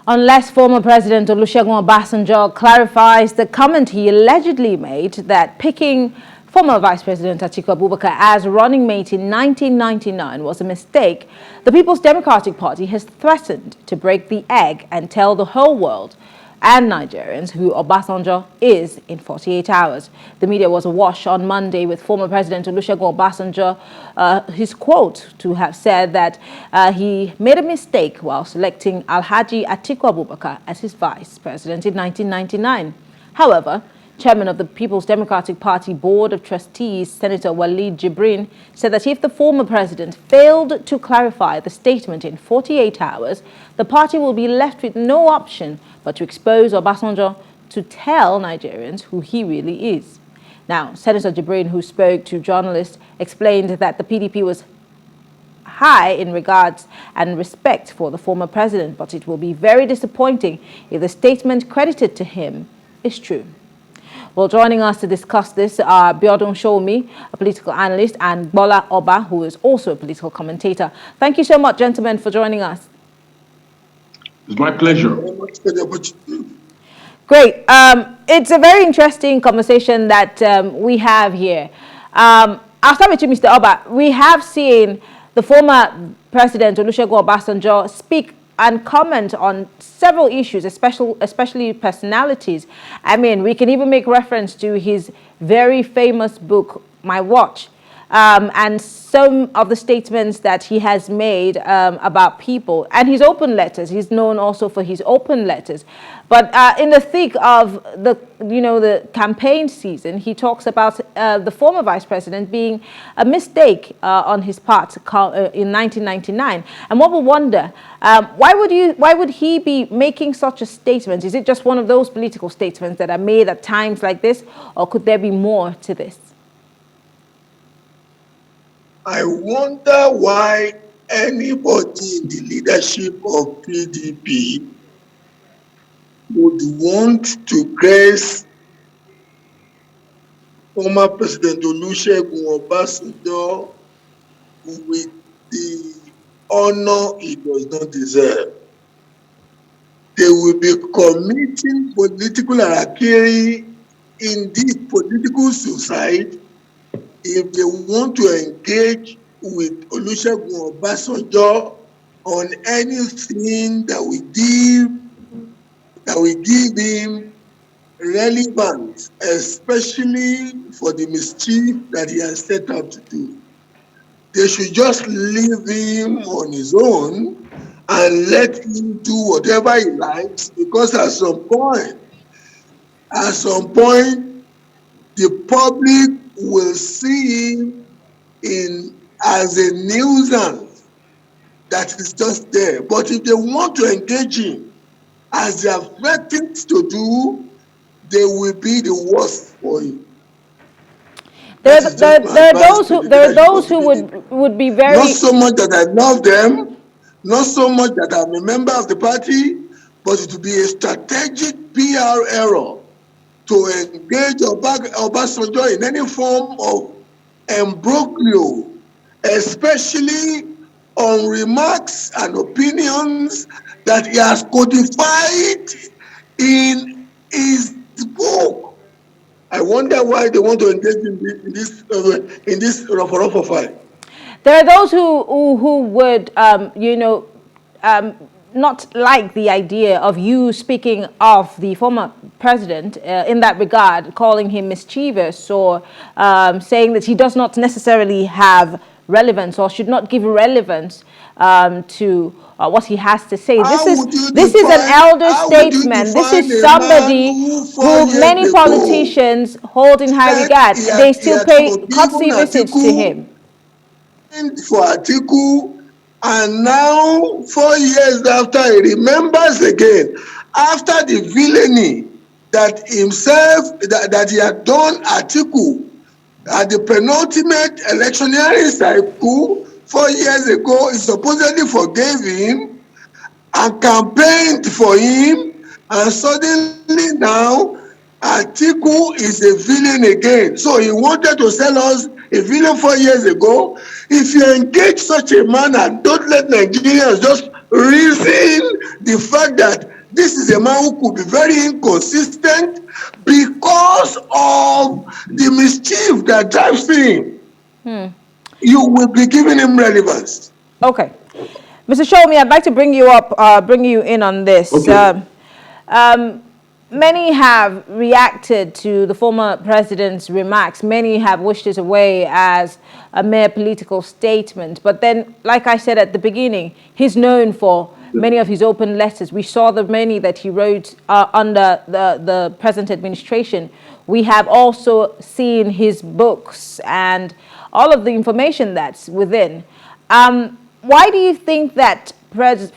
Unless former President Olusegun Obasanjo clarifies the comment he allegedly made that picking former Vice President Atiku Abubakar as running mate in 1999 was a mistake, the People's Democratic Party has threatened to break the egg and tell the whole world and Nigerians who Obasanjo is in 48 hours. The media was awash on Monday with former President Olusegun Obasanjo, his quote to have said that he made a mistake while selecting Alhaji Atiku Abubakar as his vice president in 1999. However, Chairman of the People's Democratic Party Board of Trustees, Senator Walid Jibrin, said that if the former president failed to clarify the statement in 48 hours, the party will be left with no option but to expose Obasanjo to tell Nigerians who he really is. Now, Senator Jibrin, who spoke to journalists, explained that the PDP was high in regards and respect for the former president, but it will be very disappointing if the statement credited to him is true. Well, joining us to discuss this are Biodun Shomi, a political analyst, and Bola Oba, who is also a political commentator. Thank you so much, gentlemen, for joining us. It's my pleasure. Great. It's a very interesting conversation that we have here. I'll start with you, Mr. Oba. We have seen the former President Olusegun Obasanjo speak and comment on several issues, especially personalities. I mean, we can even make reference to his very famous book, My Watch, and some of the statements that he has made about people, and his open letters. He's known also for his open letters. But in the thick of the campaign season, he talks about the former vice president being a mistake on his part in 1999. And one will wonder, why would he be making such a statement? Is it just one of those political statements that are made at times like this, or could there be more to this? I wonder why anybody in the leadership of P.D.P would want to grace former President Olusegun Obasanjo with the honor he does not deserve. They will be committing political harakiri in this political society if they want to engage with Olusegun Obasanjo on anything that we give him relevance, especially for the mischief that he has set out to do. They should just leave him on his own and let him do whatever he likes, because at some point, the public will see him as a nuisance that is just there. But if they want to engage him, as they have threatened to do, they will be the worst for him. There are those who would be very... Not so much that I love them, not so much that I'm a member of the party, but it would be a strategic PR error to engage Obasanjo in any form of imbroglio, especially on remarks and opinions that he has codified in his book. I wonder why they want to engage in this rough fight. There are those who would, not like the idea of you speaking of the former president in that regard, calling him mischievous, or saying that he does not necessarily have relevance or should not give relevance to what he has to say. This is an elder statesman. This is somebody who many politicians hold in high regard. They still pay courtesy visits to him. For Atiku, and now 4 years after, he remembers again, after the villainy that he had done Atiku at the penultimate electioneering cycle 4 years ago. He supposedly forgave him and campaigned for him, and suddenly now Atiku is a villain again. So he wanted to sell us a villain 4 years ago. If you engage such a man and don't let Nigerians just reason the fact that this is a man who could be very inconsistent because of the mischief that drives him. You will be giving him relevance. Okay. Mr. Shomi, I'd like to bring you up, bring you in on this. Okay. Many have reacted to the former president's remarks. Many have wished it away as a mere political statement. But then, like I said at the beginning, he's known for many of his open letters. We saw the many that he wrote under the present administration. We have also seen his books and all of the information that's within. Why do you think that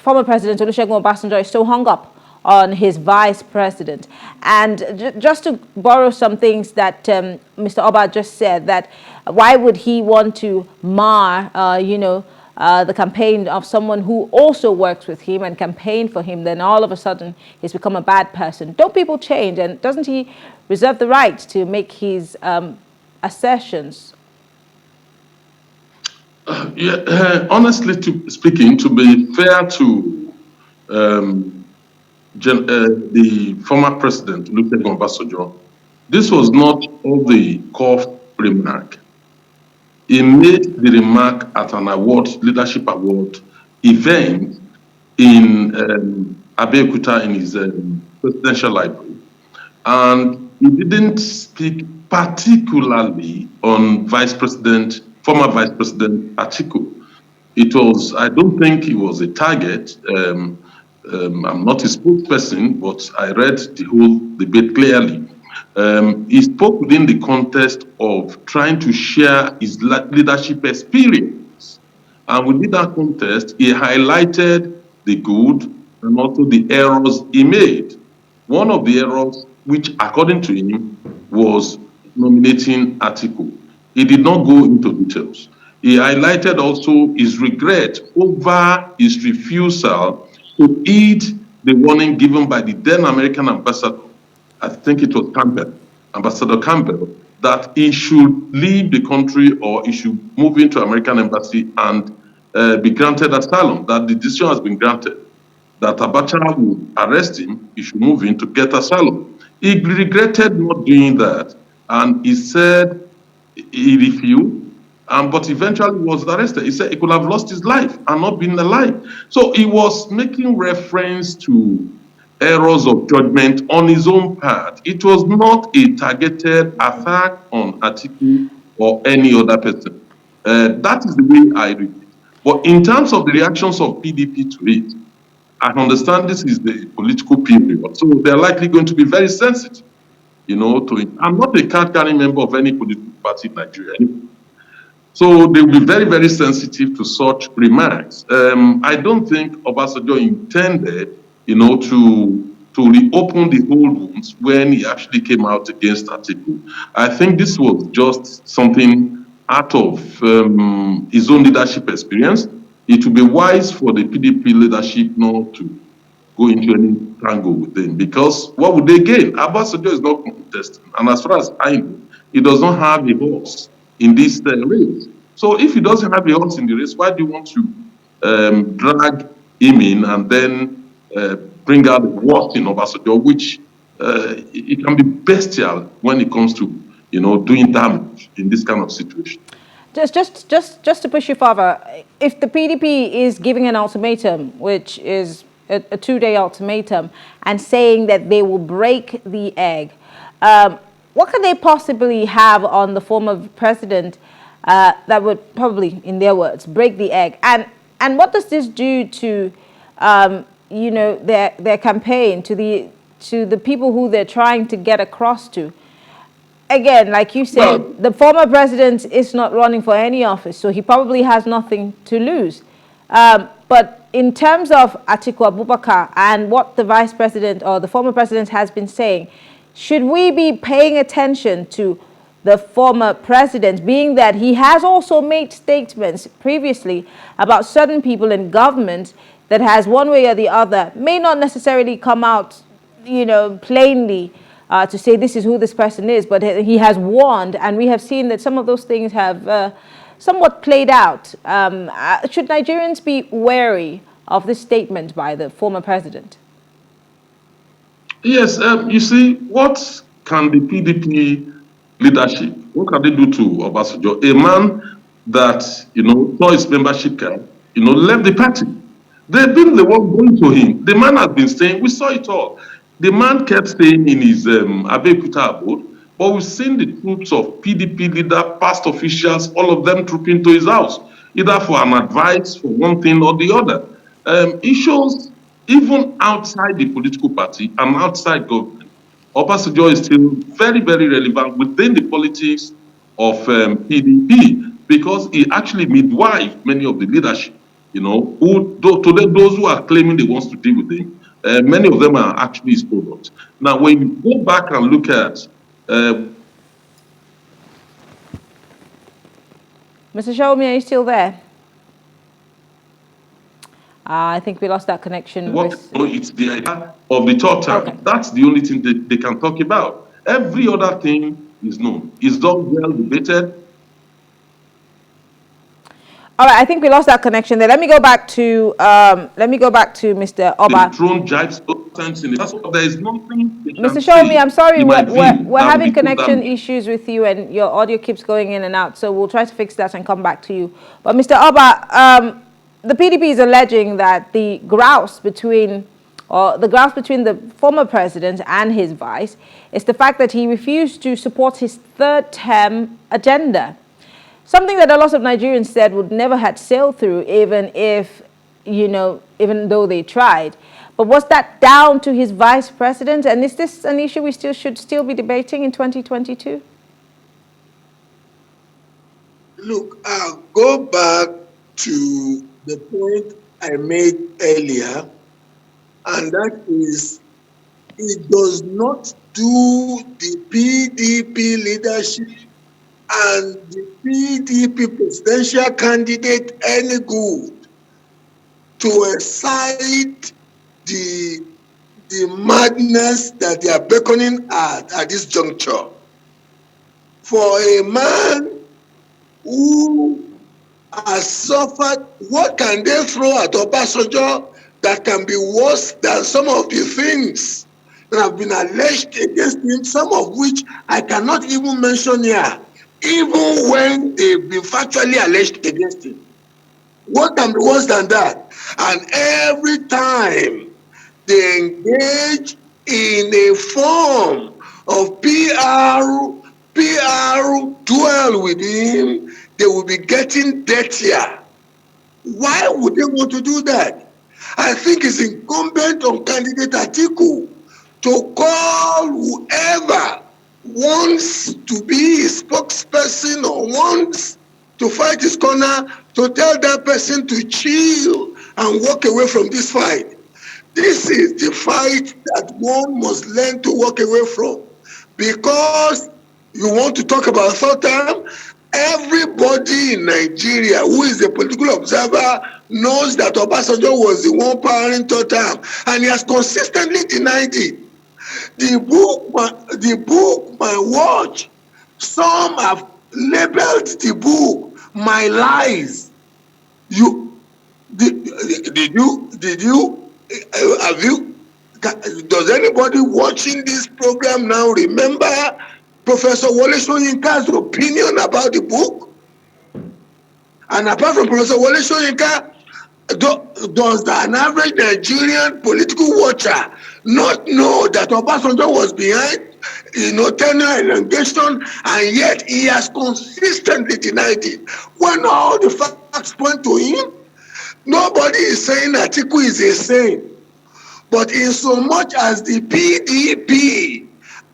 former President Olusegun Obasanjo is so hung up on his vice president? And just to borrow some things that Mr. Oba just said, that why would he want to mar, the campaign of someone who also works with him and campaigned for him, then all of a sudden he's become a bad person? Don't people change? And doesn't he reserve the right to make his assertions? Honestly speaking, to be fair to the former president, Olusegun Obasanjo, this was not all the core remark. He made the remark at an leadership award event in Abeokuta in his presidential library. And he didn't speak particularly on former Vice President Atiku. It was, I don't think he was a target. I'm not a spokesperson, but I read the whole debate clearly. He spoke within the context of trying to share his leadership experience. And within that context, he highlighted the good and also the errors he made. One of the errors, which according to him, was nominating Atiku. He did not go into details. He highlighted also his regret over his refusal to heed the warning given by the then American ambassador, I think it was Campbell, Ambassador Campbell, that he should leave the country or he should move into American embassy and be granted asylum, that the decision has been granted, that Abacha would arrest him, he should move in to get asylum. He regretted not doing that, and he said he refused, but eventually was arrested. He said he could have lost his life and not been alive. So he was making reference to errors of judgment on his own part. It was not a targeted attack on Atiku or any other person. That is the way I read it. But in terms of the reactions of PDP to it, I understand this is the political period, so they're likely going to be very sensitive, to it. I'm not a card-carrying member of any political party in Nigeria anymore. So they will be very, very sensitive to such remarks. I don't think Obasanjo intended, to reopen the old wounds when he actually came out against Atiku. I think this was just something out of his own leadership experience. It would be wise for the PDP leadership not to go into any tangle with them, because what would they gain? Obasanjo is not contesting, and as far as I know, he does not have a horse in this race. So if he doesn't have a horse in the race, why do you want to drag him in and then bring out the worst in Obasanjo, which it can be bestial when it comes to doing damage in this kind of situation. Just to push you further, if the PDP is giving an ultimatum, which is a 2-day ultimatum, and saying that they will break the egg, what can they possibly have on the former president that would probably, in their words, break the egg? And what does this do to their campaign, to the people who they're trying to get across to? Again, like you said, the former president is not running for any office, so he probably has nothing to lose. But in terms of Atiku Abubakar and what the vice president or the former president has been saying, should we be paying attention to the former president, being that he has also made statements previously about certain people in government that has one way or the other, may not necessarily come out, plainly, to say this is who this person is, but he has warned, and we have seen that some of those things have somewhat played out. Should Nigerians be wary of this statement by the former president? Yes, you see, what can the PDP leadership, what can they do to Obasanjo? A man that, saw his membership card, left the party. They've been the one going to him. The man has been staying, we saw it all. The man kept staying in his Abeokuta abode, but we've seen the troops of PDP leader, past officials, all of them trooping to his house, either for an advice, for one thing or the other. It shows even outside the political party and outside government, Obasanjo is still very, very relevant within the politics of PDP because he actually midwifed many of the leadership, who today those who are claiming they want to deal with him, many of them are actually his products. Now, when you go back and look at Mr. Shomi, are you still there? I think we lost that connection. It's the idea of the third term. Okay. That's the only thing they can talk about. Every other thing is known. It's done well debated. All right, I think we lost that connection there. Let me go back to Mr. Oba. The throne jibes times in it. There is nothing. Mr. Shomi, I'm sorry, we're having connection issues with you, and your audio keeps going in and out. So we'll try to fix that and come back to you. But Mr. Oba, the PDP is alleging that the grouse between the former president and his vice is the fact that he refused to support his third-term agenda. Something that a lot of Nigerians said would never have sailed through, even though they tried. But was that down to his vice president? And is this an issue we should still be debating in 2022? Look, I'll go back to the point I made earlier, and that is, it does not do the PDP leadership and the PDP presidential candidate any good to excite the madness that they are beckoning at this juncture. For a man who has suffered, what can they throw at Obasanjo that can be worse than some of the things that have been alleged against him, some of which I cannot even mention here, even when they've been factually alleged against him? What can be worse than that? And every time they engage in a form of PR duel with him, they will be getting dirtier. Why would they want to do that? I think it's incumbent on candidate Atiku to call whoever wants to be his spokesperson or wants to fight his corner, to tell that person to chill and walk away from this fight. This is the fight that one must learn to walk away from. Because you want to talk about third term, everybody in Nigeria who is a political observer knows that Obasanjo was the one powering third term, and he has consistently denied it. The book, my watch, some have labeled the book "My Lies." Does anybody watching this program now remember Professor Wole Soyinka's opinion about the book? And apart from Professor Wole Soyinka, does an average Nigerian political watcher not know that Obasanjo was behind, tenure elongation, and yet he has consistently denied it? When all the facts point to him, nobody is saying Atiku is a saint. But in so much as the PDP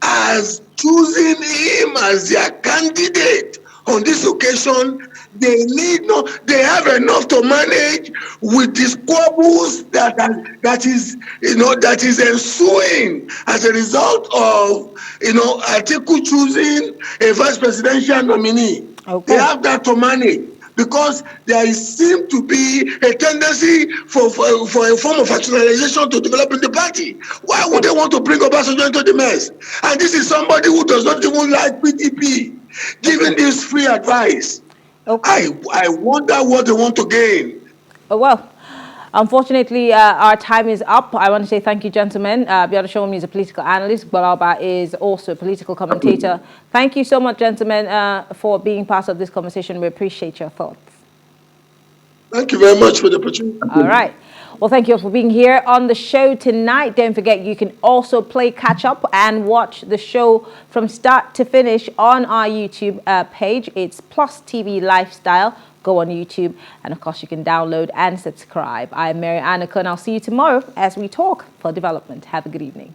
has chosen him as their candidate on this occasion, they have enough to manage with the squabbles that is ensuing as a result of Atiku choosing a vice presidential nominee. Okay. They have that to manage, because there seems to be a tendency for a form of factionalization to develop in the party. Why would they want to bring Obasanjo into the mess? And this is somebody who does not even like PDP, giving this free advice. Okay. I wonder what they want to gain. Oh, well, Unfortunately, our time is up. I want to say thank you, gentlemen. Biada Showmi is a political analyst. Balaba is also a political commentator. Thank you so much, gentlemen, for being part of this conversation. We appreciate your thoughts. Thank you very much for the opportunity. All right. Well, thank you for being here on the show tonight. Don't forget, you can also play catch up and watch the show from start to finish on our YouTube page. It's PlusTV Lifestyle. Go on YouTube. And of course, you can download and subscribe. I'm Mary Annika, and I'll see you tomorrow as we talk for development. Have a good evening.